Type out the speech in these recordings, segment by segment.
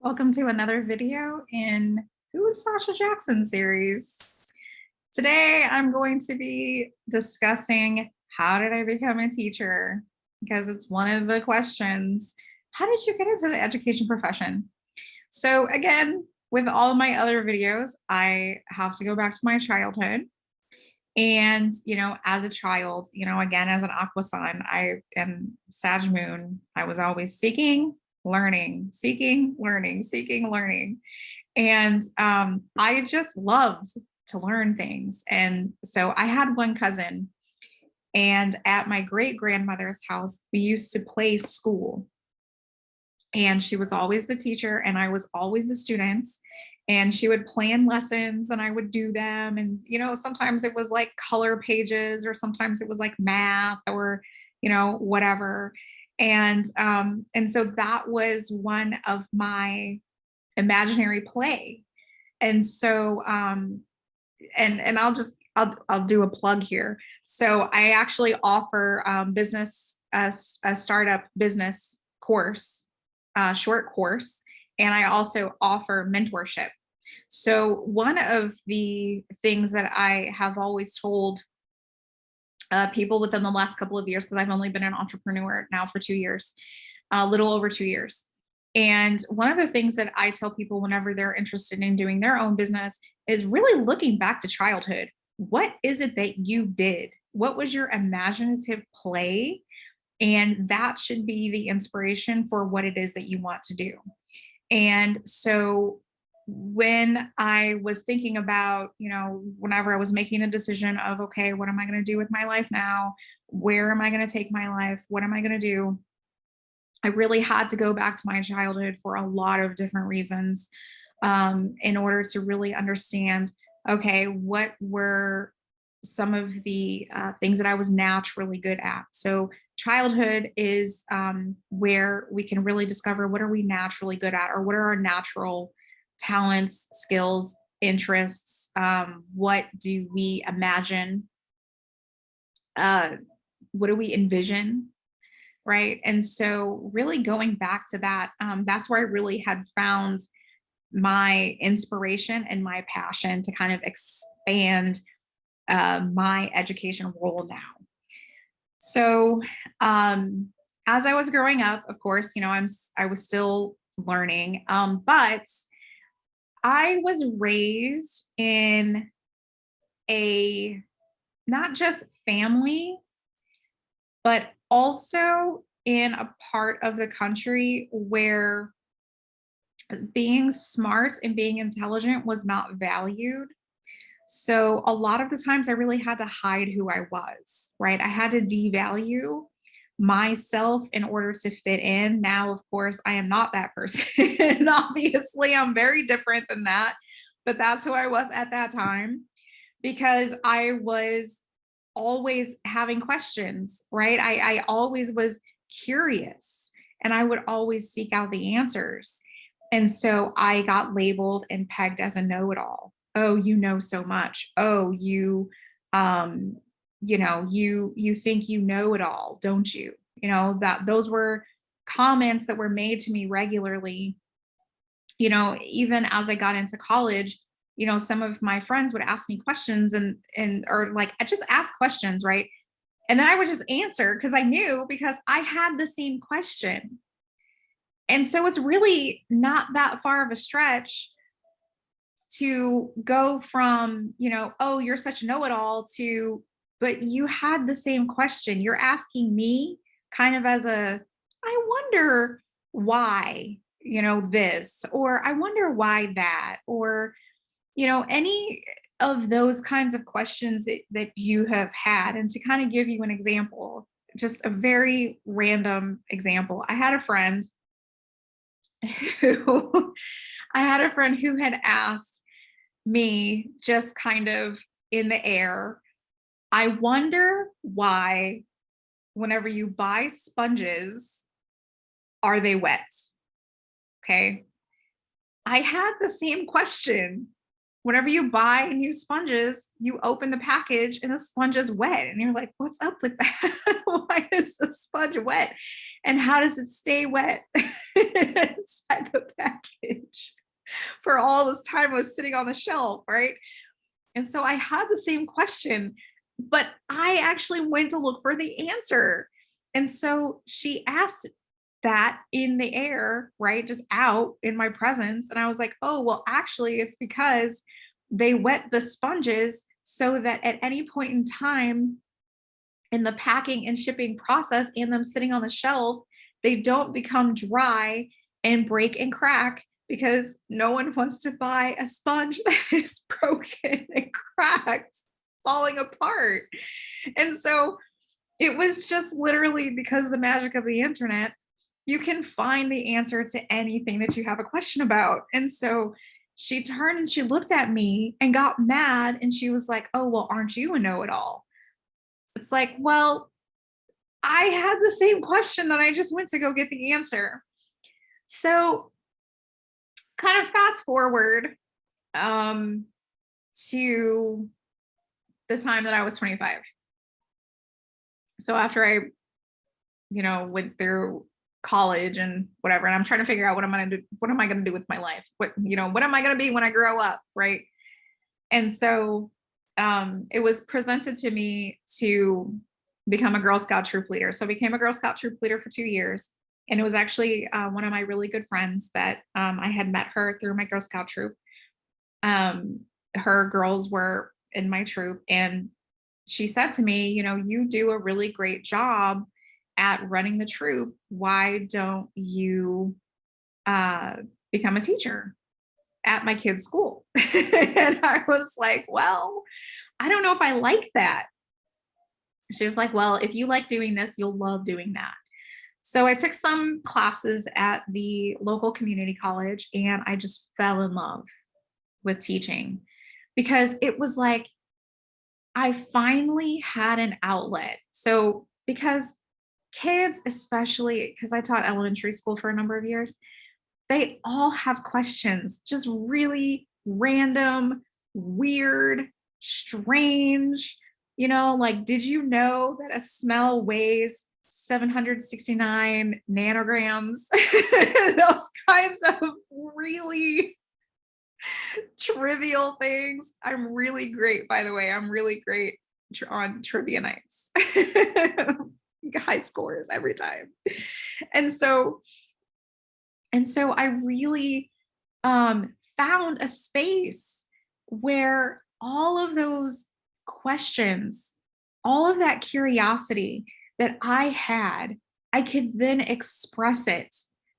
Welcome to another video in Who is Tasha Jackson series. Today I'm going to be discussing how did I become a teacher? Because it's one of the questions. How did you get into the education profession? So again, with all my other videos, I have to go back to my childhood. And, as a child, again, as an aqua sun, I am Sag moon, I was always seeking, learning, seeking, learning, seeking, learning. And I just loved to learn things. And so I had one cousin, and at my great grandmother's house, we used to play school. And she was always the teacher, and I was always the student. And she would plan lessons and I would do them. And, sometimes it was like color pages, or sometimes it was like math or, whatever. And so that was one of my imaginary play. And so, and I'll do a plug here. So I actually offer business, a startup business course, short course. And I also offer mentorship. So one of the things that I have always told people within the last couple of years, because I've only been an entrepreneur now for 2 years, a little over 2 years. And one of the things that I tell people whenever they're interested in doing their own business is really looking back to childhood. What is it that you did? What was your imaginative play? And that should be the inspiration for what it is that you want to do. And so when I was thinking about, whenever I was making the decision of, okay, what am I going to do with my life now? Where am I going to take my life? What am I going to do? I really had to go back to my childhood for a lot of different reasons, in order to really understand, okay, what were some of the things that I was naturally good at. So childhood is where we can really discover what are we naturally good at, or what are our natural talents, skills, interests. What do we imagine? What do we envision? Right. And so really going back to that, that's where I really had found my inspiration and my passion to kind of expand my education role now. So as I was growing up, of course, I was still learning, but I was raised in a not just family, but also in a part of the country where being smart and being intelligent was not valued. So a lot of the times I really had to hide who I was, right? I had to devalue myself in order to fit in. Now, of course, I am not that person. Obviously, I'm very different than that, but that's who I was at that time, because I was always having questions, right? I always was curious, and I would always seek out the answers. And so I got labeled and pegged as a know-it-all. Oh, you know so much. Oh, you think you know it all, don't you? That those were comments that were made to me regularly. Even as I got into college, some of my friends would ask me questions, or like I just ask questions, right? And then I would just answer because I knew, because I had the same question. And so it's really not that far of a stretch to go from, oh, you're such a know-it-all, to, but you had the same question. You're asking me kind of as I wonder why, this, or I wonder why that, or, any of those kinds of questions that you have had. And to kind of give you an example, just a very random example, I had a friend who had asked me, just kind of in the air, I wonder why whenever you buy sponges, are they wet? Okay. I had the same question. Whenever you buy new sponges, you open the package and the sponge is wet. And you're like, what's up with that? Why is the sponge wet? And how does it stay wet inside the package? for all this time I was sitting on the shelf, right? And so I had the same question, but I actually went to look for the answer. And so she asked that in the air, right? Just out in my presence. And I was like, oh, well, actually, it's because they wet the sponges so that at any point in time in the packing and shipping process and them sitting on the shelf, they don't become dry and break and crack because no one wants to buy a sponge that is broken and cracked, falling apart. And so it was just literally because of the magic of the internet, you can find the answer to anything that you have a question about. And so she turned and she looked at me and got mad and she was like, oh, well, aren't you a know-it-all? It's like, well, I had the same question and I just went to go get the answer. So kind of fast forward to the time that I was 25. So after I, went through college and whatever, and I'm trying to figure out what am I going to do with my life? What am I going to be when I grow up? Right. And so it was presented to me to become a Girl Scout troop leader. So I became a Girl Scout troop leader for 2 years. And it was actually one of my really good friends that I had met her through my Girl Scout troop. Her girls were in my troop. And she said to me, you do a really great job at running the troop. Why don't you become a teacher at my kid's school? And I was like, well, I don't know if I like that. She's like, well, if you like doing this, you'll love doing that. So I took some classes at the local community college and I just fell in love with teaching because it was like, I finally had an outlet. So because kids, especially because I taught elementary school for a number of years, they all have questions, just really random, weird, strange, like, did you know that a smell weighs 769 nanograms? Those kinds of really trivial things. I'm really great, by the way. I'm really great on trivia nights. High scores every time. And so I really found a space where all of those questions, all of that curiosity that I had, I could then express it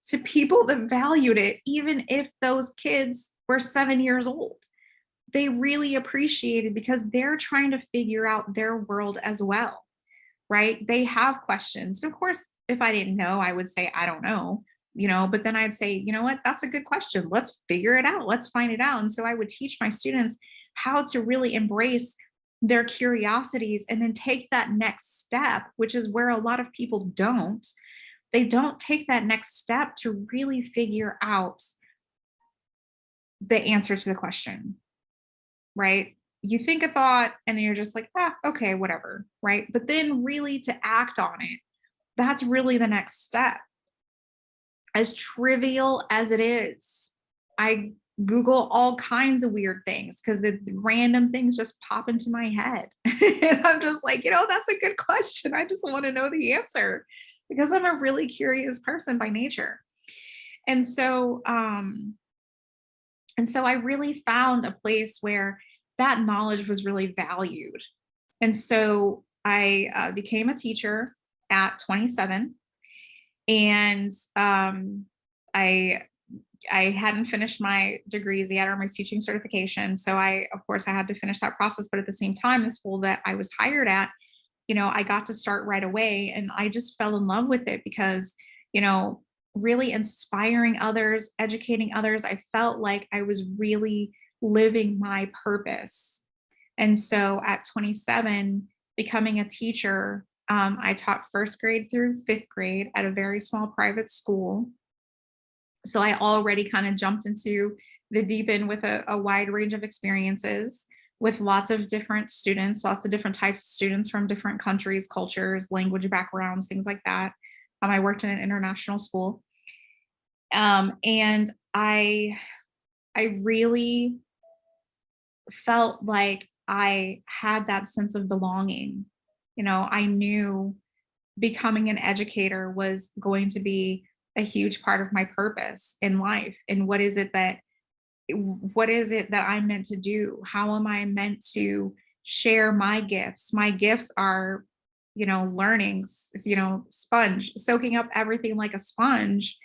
to people that valued it, even if those kids were 7 years old. They really appreciated because they're trying to figure out their world as well, right? They have questions. And of course, if I didn't know, I would say, I don't know, but then I'd say, you know what, that's a good question. Let's figure it out. Let's find it out. And so I would teach my students how to really embrace their curiosities and then take that next step, which is where a lot of people don't. They don't take that next step to really figure out the answer to the question, right? You think a thought and then you're just like, okay, whatever, right? But then really to act on it, that's really the next step. As trivial as it is, I Google all kinds of weird things because the random things just pop into my head. And I'm just like, that's a good question. I just want to know the answer because I'm a really curious person by nature. And so I really found a place where that knowledge was really valued. And so I became a teacher at 27. And I hadn't finished my degrees yet or my teaching certification. So of course, I had to finish that process. But at the same time, the school that I was hired at, I got to start right away. And I just fell in love with it because, really inspiring others, educating others, I felt like I was really living my purpose. And so at 27, becoming a teacher, I taught first grade through fifth grade at a very small private school. So I already kind of jumped into the deep end with a wide range of experiences with lots of different students, lots of different types of students from different countries, cultures, language backgrounds, things like that. I worked in an international school. And I I really felt like I had that sense of belonging. I knew becoming an educator was going to be a huge part of my purpose in life. And what is it that I'm meant to do? How am I meant to share my gifts? My gifts are, learning, sponge, soaking up everything like a sponge.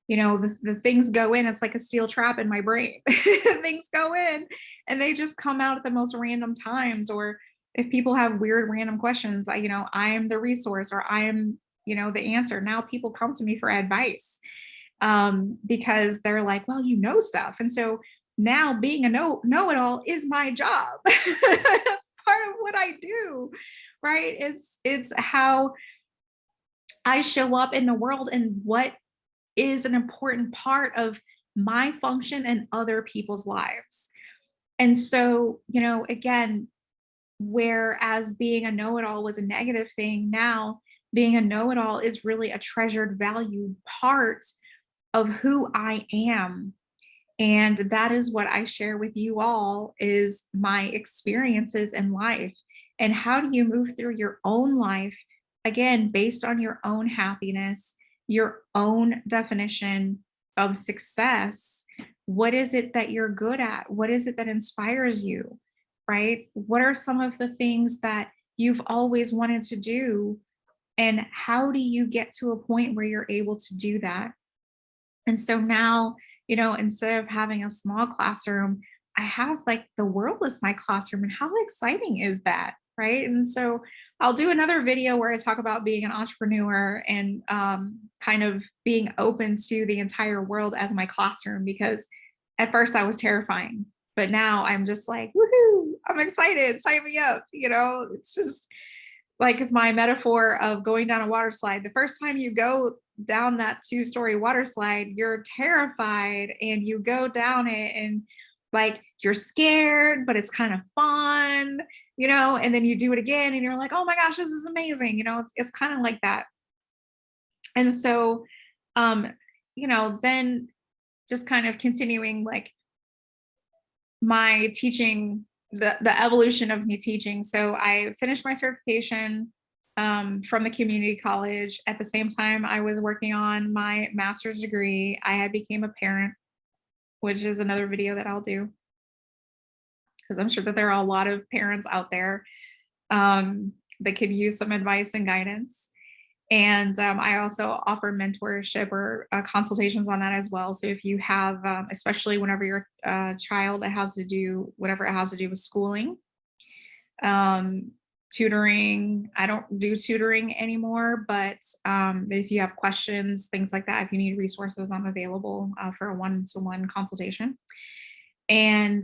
The things go in, it's like a steel trap in my brain. Things go in and they just come out at the most random times. Or if people have weird random questions, I am the resource, or I am, the answer. Now people come to me for advice, because they're like, well, stuff. And so now being a know-it-all is my job. That's part of what I do, right? It's how I show up in the world and what is an important part of my function and other people's lives. And so, again, whereas being a know-it-all was a negative thing, now being a know-it-all is really a treasured, valued part of who I am. And that is what I share with you all, is my experiences in life. And how do you move through your own life, again, based on your own happiness, your own definition of success? What is it that you're good at? What is it that inspires you, right? What are some of the things that you've always wanted to do? And how do you get to a point where you're able to do that? And so now, instead of having a small classroom, I have like the world as my classroom. And how exciting is that? Right. And so I'll do another video where I talk about being an entrepreneur and kind of being open to the entire world as my classroom, because at first I was terrifying, but now I'm just like, woohoo, I'm excited. Sign me up. It's just like my metaphor of going down a water slide. The first time you go down that 2-story water slide, you're terrified and you go down it and like you're scared, but it's kind of fun, and then you do it again and you're like, oh my gosh, this is amazing. It's kind of like that. And so, then just kind of continuing like my teaching, the evolution of me teaching. So I finished my certification from the community college. At the same time, I was working on my master's degree. I had became a parent, which is another video that I'll do, because I'm sure that there are a lot of parents out there that could use some advice and guidance. And I also offer mentorship or consultations on that as well. So if you have, especially whenever you're a child that has to do whatever it has to do with schooling, tutoring, I don't do tutoring anymore, but if you have questions, things like that, if you need resources, I'm available for a one-to-one consultation. And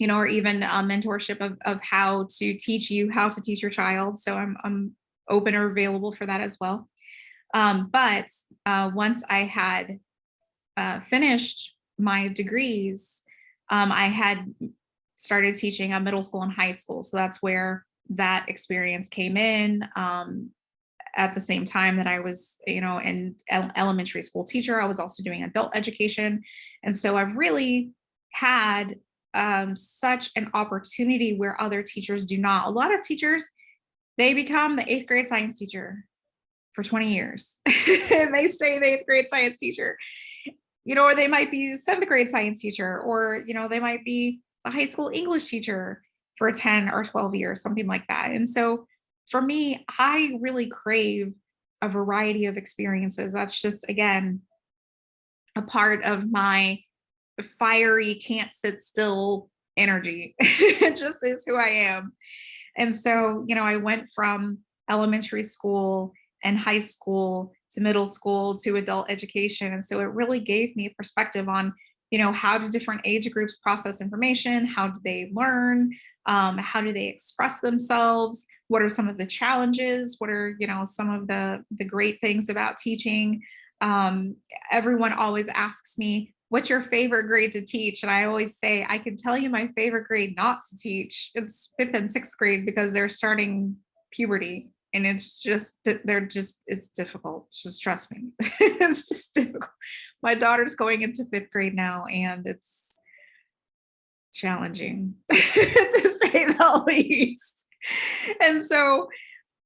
or even mentorship of how to teach your child. So I'm open or available for that as well. But once I had finished my degrees, I had started teaching a middle school and high school. So that's where that experience came in. At the same time that I was, an elementary school teacher, I was also doing adult education. And so I've really had such an opportunity where other teachers do not. A lot of teachers, they become the 8th grade science teacher for 20 years. And they stay the 8th grade science teacher, or they might be 7th grade science teacher, or, they might be a high school English teacher for 10 or 12 years, something like that. And so for me, I really crave a variety of experiences. That's just, again, a part of my fiery, can't sit still energy. It just is who I am. And so, I went from elementary school and high school to middle school to adult education. And so it really gave me a perspective on, how do different age groups process information? How do they learn? How do they express themselves? What are some of the challenges? What are, some of the great things about teaching? Everyone always asks me, what's your favorite grade to teach? And I always say, I can tell you my favorite grade not to teach. It's 5th and 6th grade, because they're starting puberty. And it's just, it's difficult. Just trust me. It's just difficult. My daughter's going into 5th grade now, and it's challenging to say the least. And so,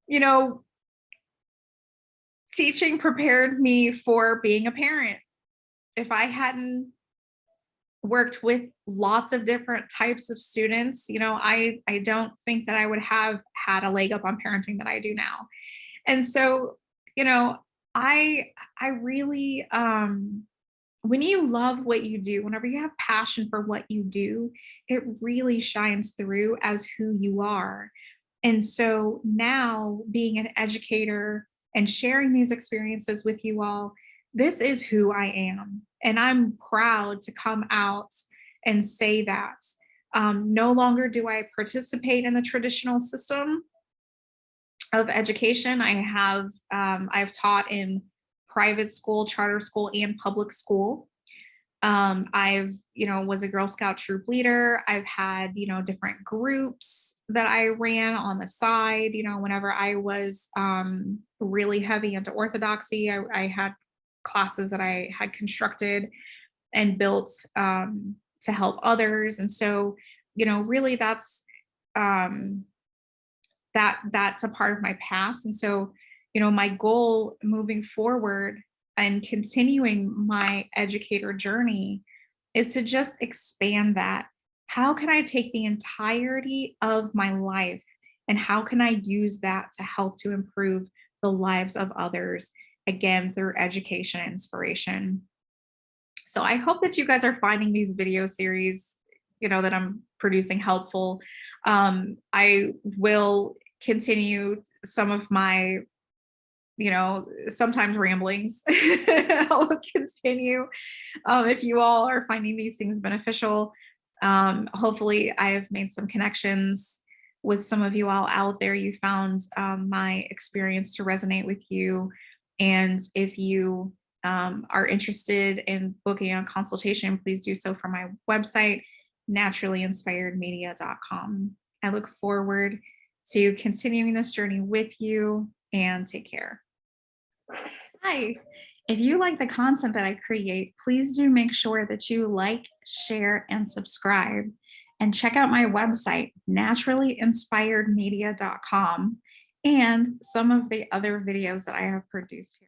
you know, teaching prepared me for being a parent. If I hadn't worked with lots of different types of students, I don't think that I would have had a leg up on parenting that I do now. And so, you know, I really when you love what you do, whenever you have passion for what you do, it really shines through as who you are. And so now, being an educator and sharing these experiences with you all, this is who I am. And I'm proud to come out and say that. No longer do I participate in the traditional system of education. I've taught in private school, charter school, and public school. I've, was a Girl Scout troop leader. I've had, different groups that I ran on the side. Whenever I was really heavy into orthodoxy, I had classes that I had constructed and built to help others. And so, really um, that's a part of my past. And so, my goal moving forward and continuing my educator journey is to just expand that. How can I take the entirety of my life and how can I use that to help to improve the lives of others, again, through education and inspiration? So I hope that you guys are finding these video series, that I'm producing, helpful. I will continue some of my, sometimes ramblings. I'll continue if you all are finding these things beneficial. Hopefully I have made some connections with some of you all out there. You found my experience to resonate with you. And if you are interested in booking a consultation, please do so from my website, naturallyinspiredmedia.com. I look forward to continuing this journey with you, and take care. Hi. If you like the content that I create, please do make sure that you like, share, and subscribe. And check out my website, naturallyinspiredmedia.com, and some of the other videos that I have produced here.